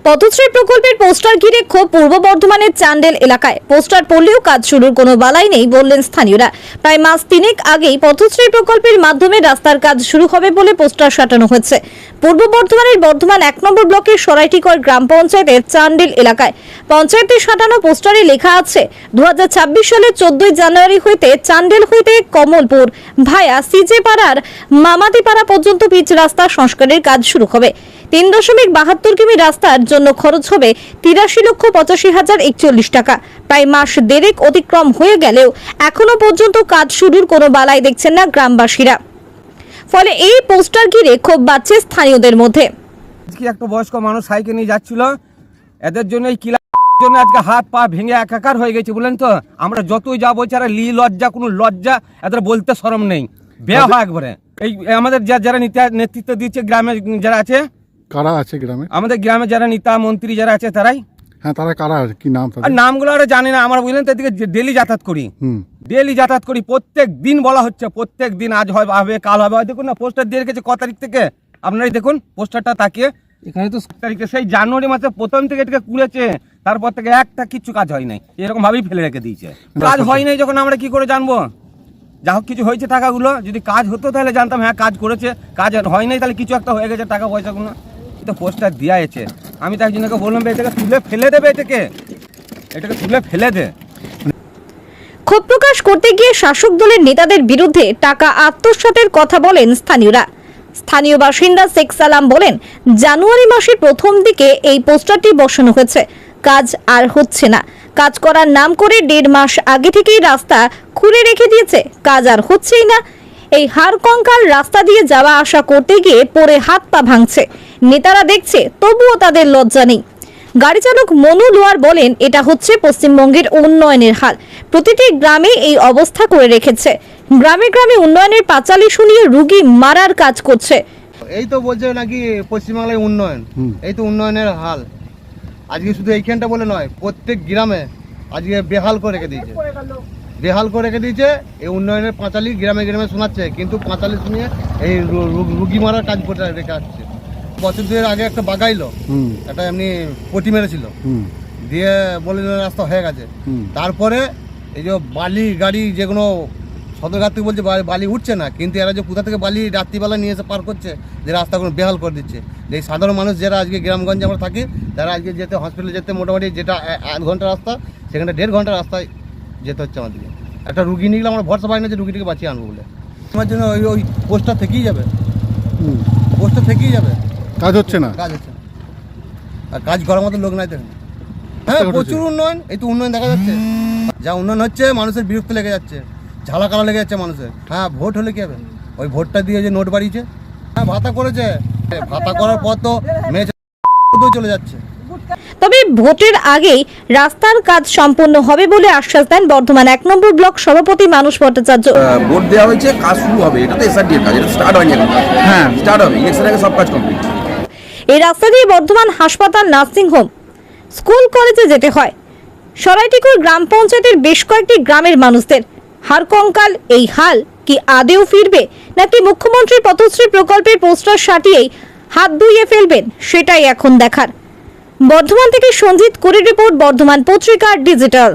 পথশ্রী প্রকল্পের পোস্টার ঘিরে ক্ষোভ পূর্ব বর্ধমানের চান্ডেল এলাকায়। পোস্টার পড়লেও কাজ শুরুর কোনো বালাই নেই বললেন স্থানীয়রা। প্রায় মাস তিনেক আগেই পথশ্রী প্রকল্পের মাধ্যমে রাস্তার কাজ শুরু হবে বলে পোস্টার সাটানো হচ্ছে। পূর্ব বর্ধমানের বর্ধমান 1 নম্বর ব্লকের সরাইটিকর গ্রাম পঞ্চায়েতের চান্ডেল এলাকায় পঞ্চায়েতের সাটানো পোস্টারে লেখা আছে 2026 সালের 14 জানুয়ারি হইতে চান্ডেল হইতে কমলপুর ভায়া সিজে পাড়ার মামাদিপাড়া পর্যন্ত পিচ রাস্তা সংস্কারের কাজ শুরু হবে। 3.72 কিমি রাস্তার জন্য খরচ হবে 83,85,041 টাকা। প্রায় মাস দেড়েক অতিক্রম হয়ে গেলেও এখনো পর্যন্ত কাজ শুরুর কোনো বালাই দেখছেন না গ্রামবাসীরা। ফলে এই পোস্টার ঘিরে ক্ষোভ বাড়ছে স্থানীয়দের মধ্যে। আজকে একটা বয়স্ক মানুষ সাইকেল নিয়ে যাচ্ছিল, এদের জন্য এই কিলা জন্য আজকে হাত পা ভেঙে একাকার হয়ে গেছে। বলেন তো, আমরা যতই যা বলছি আর লজ্জা, কোনো লজ্জা এদের বলতে শরম নেই, বেয়া হয় একবারে। এই আমাদের যারা নেতৃত্ব দিচ্ছে গ্রামে যারা আছে, কারা আছে গ্রামে? আমাদের গ্রামে যারা নেতা মন্ত্রী যারা আছে তারাই। হ্যাঁ, তারা কারা, কি নাম তাদের? আর নামগুলো আর জানি না আমরা, বুঝলেন তো। এদিকে ডেলি যাতায়াত করি, প্রত্যেক দিন বলা হচ্ছে, প্রত্যেক দিন আজ হবে কাল হবে। দেখুন না, পোস্টার দিয়ে রেখেছে ক তারিখ থেকে, আপনারাই দেখুন পোস্টারটা তাকিয়ে। এখানে তো 7 তারিখে সেই জানুয়ারি মাসে প্রথম থেকে এটাকে কুড়েছে, তারপর থেকে একটা কিছু কাজ হয় নাই, এরকম ভাবেই ফেলে রেখে দিয়েছে। কাজ হয় নাই যখন আমরা কি করে জানবো? যা হোক কিছু হয়েছে টাকাগুলো, যদি কাজ হতো তাহলে জানতাম হ্যাঁ কাজ করেছে। কাজ হয় নাই তাহলে কিছু একটা হয়ে গেছে টাকা পয়সাগুলো। তো পোস্টার দেওয়া আছে, আমি তো একজনকে বললাম এটাকে তুলে ফেলে দেবে, এটাকে তুলে ফেলে দে। ক্ষোভ প্রকাশ করতে গিয়ে শাসক দলের নেতাদের বিরুদ্ধে টাকা আত্মসাতের কথা বলেন স্থানীয়রা। স্থানীয় বাসিন্দা শেখ সালাম বলেন, জানুয়ারি মাসের প্রথম দিকে এই পোস্টারটি বসানো হয়েছে, কাজ আর হচ্ছে না। কাজ করার নাম করে 1.5 মাস আগে থেকেই রাস্তা খুঁড়ে রেখে দিয়েছে, কাজ আর হচ্ছেই না। এই হাড় কঙ্কাল রাস্তা দিয়ে যাওয়া আসা করতে গিয়ে পরে হাত পা ভাঙছে। নেতারা দেখছে, তবুও তাদের লজ্জা নেই। গাড়ি চালক মনু লোয়ার বলেন, এটা হচ্ছে পশ্চিমবঙ্গের উন্নয়নের হাল। প্রতিটি গ্রামে এই অবস্থা করে রেখেছে। গ্রামে গ্রামে উন্নয়নের পাঁচালি শুনিয়ে রুগী মারার কাজ করছে। এই তো বলছে নাকি পশ্চিমবাংলায় উন্নয়ন, এই তো উন্নয়নের হাল। আজকে শুধু এইখানটা বলে নয়, প্রত্যেক গ্রামে আজকে বেহাল করে রেখে দিয়েছে। এই উন্নয়নের পাঁচালি গ্রামে গ্রামে শোনাচ্ছে, কিন্তু পাঁচালি শুনিয়ে এই রুগী মারার কাজ করে রেখে আসছে। বছর 2 আগে একটা বাগাইলো, একটা এমনি পটি মেরেছিল, দিয়ে বলে রাস্তা হয়ে গেছে। তারপরে এই যে বালি গাড়ি যেগুলো সদরঘাট থেকে বলছে বালি উঠছে না, কিন্তু এরা যে কোথা থেকে বালি রাত্রিবেলা নিয়ে এসে পার করছে, যে রাস্তাগুলো বেহাল করে দিচ্ছে। এই সাধারণ মানুষ যারা আজকে গ্রামগঞ্জে আমরা থাকি, তারা আজকে যেতে হসপিটালে যেতে মোটামুটি যেটা 1 ঘন্টা রাস্তা, সেখানে 1.5 ঘন্টা রাস্তায় যেতে হচ্ছে আমাদেরকে। একটা রুগী নিয়ে গেলে আমরা ভরসা পাই না যে রুগীটিকে বাঁচিয়ে আনবো বলে। আমার জন্য ওই পোস্টার থেকেই যাবে, কাজ হচ্ছে না, আর কাজ করার মতো লোক নাই দেখুন। হ্যাঁ, প্রচুর উন্নয়ন, এই তো উন্নয়ন দেখা যাচ্ছে। যা উন্নয়ন হচ্ছে, মানুষের বিরক্ত লেগে যাচ্ছে, ঝালাকালা লেগে যাচ্ছে মানুষের। হ্যাঁ, ভোট হলে কি হবে? ওই ভোটটা দিয়ে যে নোট বাড়িয়েছে, হ্যাঁ ভাতা করেছে, ভাতা করার পর তো মেয়ে চলে যাচ্ছে। তবে ভোটের আগেই রাস্তার কাজ সম্পন্ন হবে বলে আশ্বাস দেন বর্ধমান 1 নম্বর ব্লক সভাপতি মানুষ ভট্টাচার্য। ভোট দেওয়া হয়েছে, কাজ শুরু হবে, এটা তো এসআরডি এর কাজ, এটা স্টার্ট হয়নি এখন। হ্যাঁ, স্টার্ট হবে, ইলেকশনের আগে সব কাজ কমপ্লিট। এই রাস্তা দিয়ে বর্ধমান হাসপাতাল, নার্সিং হোম, স্কুল কলেজে যেতে হয়। সরাইটিকর গ্রাম পঞ্চায়েতের বেশ কয়েকটি গ্রামের মানুষদের হাড়কঙ্কাল এই হাল কি আদেও ফিরবে, নাকি মুখ্যমন্ত্রীর পথশ্রী প্রকল্পের পোস্টার সাটিয়েই হাত ধুইয়ে ফেলবেন, সেটাই এখন দেখার। বর্ধমান থেকে সঞ্জিত কুড়ি রিপোর্ট, বর্ধমান পত্রিকা ডিজিটাল।